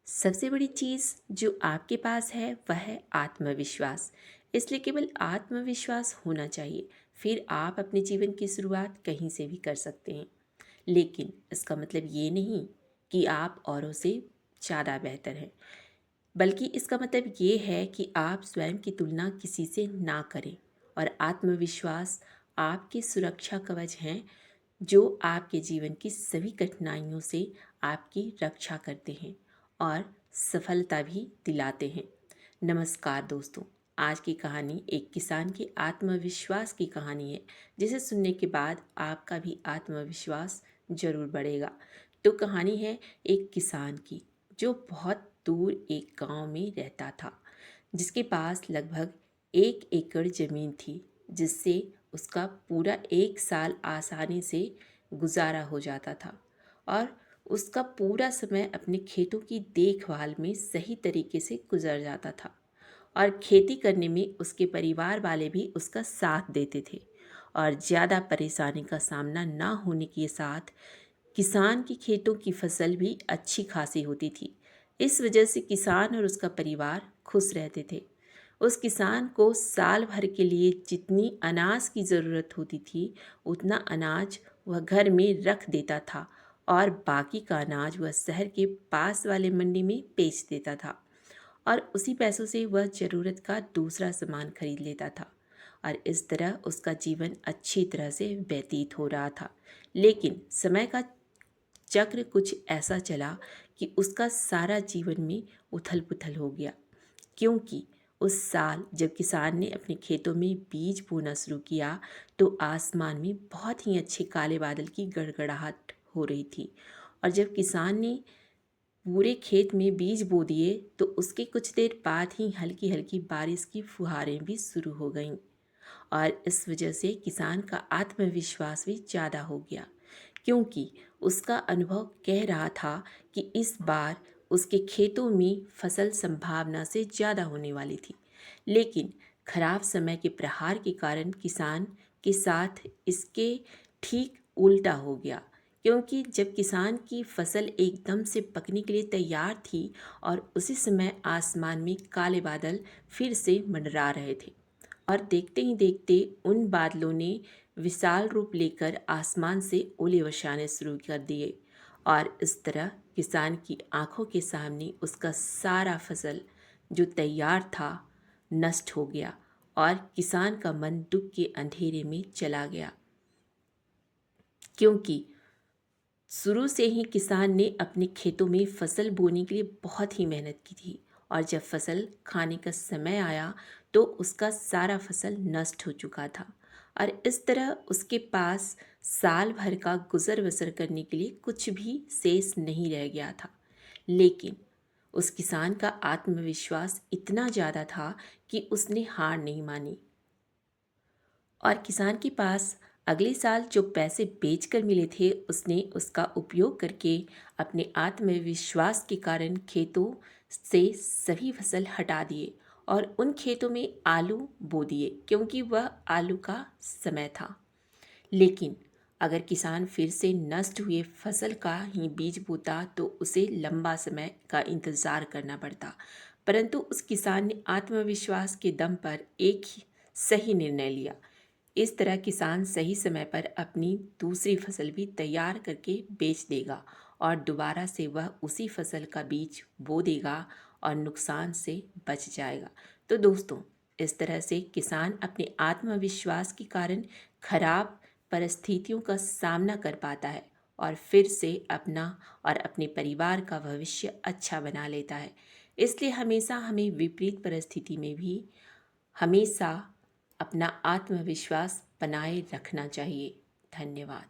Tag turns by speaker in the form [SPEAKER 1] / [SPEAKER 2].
[SPEAKER 1] सबसे बड़ी चीज़ जो आपके पास है वह है आत्मविश्वास। इसलिए केवल आत्मविश्वास होना चाहिए, फिर आप अपने जीवन की शुरुआत कहीं से भी कर सकते हैं। लेकिन इसका मतलब ये नहीं कि आप औरों से ज़्यादा बेहतर हैं, बल्कि इसका मतलब ये है कि आप स्वयं की तुलना किसी से ना करें। और आत्मविश्वास आपकी सुरक्षा कवच हैं, जो आपके जीवन की सभी कठिनाइयों से आपकी रक्षा करते हैं और सफलता भी दिलाते हैं। नमस्कार दोस्तों, आज की कहानी एक किसान के आत्मविश्वास की कहानी है, जिसे सुनने के बाद आपका भी आत्मविश्वास जरूर बढ़ेगा। तो कहानी है एक किसान की, जो बहुत दूर एक गांव में रहता था, जिसके पास लगभग 1 एकड़ ज़मीन थी, जिससे उसका पूरा एक साल आसानी से गुजारा हो जाता था। और उसका पूरा समय अपने खेतों की देखभाल में सही तरीके से गुजर जाता था। और खेती करने में उसके परिवार वाले भी उसका साथ देते थे। और ज़्यादा परेशानी का सामना ना होने के साथ किसान की खेतों की फसल भी अच्छी खासी होती थी। इस वजह से किसान और उसका परिवार खुश रहते थे। उस किसान को साल भर के लिए जितनी अनाज की ज़रूरत होती थी, उतना अनाज वह घर में रख देता था और बाकी का अनाज वह शहर के पास वाले मंडी में बेच देता था। और उसी पैसों से वह ज़रूरत का दूसरा सामान खरीद लेता था। और इस तरह उसका जीवन अच्छी तरह से व्यतीत हो रहा था। लेकिन समय का चक्र कुछ ऐसा चला कि उसका सारा जीवन में उथल पुथल हो गया। क्योंकि उस साल जब किसान ने अपने खेतों में बीज बोना शुरू किया, तो आसमान में बहुत ही अच्छे काले बादल की गड़गड़ाहट हो रही थी। और जब किसान ने पूरे खेत में बीज बो दिए, तो उसके कुछ देर बाद ही हल्की हल्की बारिश की फुहारें भी शुरू हो गईं। और इस वजह से किसान का आत्मविश्वास भी ज़्यादा हो गया, क्योंकि उसका अनुभव कह रहा था कि इस बार उसके खेतों में फसल संभावना से ज़्यादा होने वाली थी। लेकिन खराब समय के प्रहार के कारण किसान के साथ इसके ठीक उल्टा हो गया। क्योंकि जब किसान की फसल एकदम से पकने के लिए तैयार थी, और उसी समय आसमान में काले बादल फिर से मंडरा रहे थे। और देखते ही देखते उन बादलों ने विशाल रूप लेकर आसमान से ओले बरसाने शुरू कर दिए। और इस तरह किसान की आंखों के सामने उसका सारा फसल जो तैयार था नष्ट हो गया। और किसान का मन दुख के अंधेरे में चला गया, क्योंकि शुरू से ही किसान ने अपने खेतों में फसल बोने के लिए बहुत ही मेहनत की थी। और जब फसल खाने का समय आया, तो उसका सारा फसल नष्ट हो चुका था। और इस तरह उसके पास साल भर का गुजर बसर करने के लिए कुछ भी शेष नहीं रह गया था। लेकिन उस किसान का आत्मविश्वास इतना ज़्यादा था कि उसने हार नहीं मानी। और किसान के पास अगले साल जो पैसे बेचकर मिले थे, उसने उसका उपयोग करके अपने आत्मविश्वास के कारण खेतों से सभी फसल हटा दिए और उन खेतों में आलू बो दिए, क्योंकि वह आलू का समय था। लेकिन अगर किसान फिर से नष्ट हुए फसल का ही बीज बोता, तो उसे लंबा समय का इंतज़ार करना पड़ता। परंतु उस किसान ने आत्मविश्वास के दम पर एक ही सही निर्णय लिया। इस तरह किसान सही समय पर अपनी दूसरी फसल भी तैयार करके बेच देगा, और दोबारा से वह उसी फसल का बीज बो देगा और नुकसान से बच जाएगा। तो दोस्तों, इस तरह से किसान अपने आत्मविश्वास के कारण खराब परिस्थितियों का सामना कर पाता है और फिर से अपना और अपने परिवार का भविष्य अच्छा बना लेता है। इसलिए हमेशा हमें विपरीत परिस्थिति में भी हमेशा अपना आत्मविश्वास बनाए रखना चाहिए। धन्यवाद।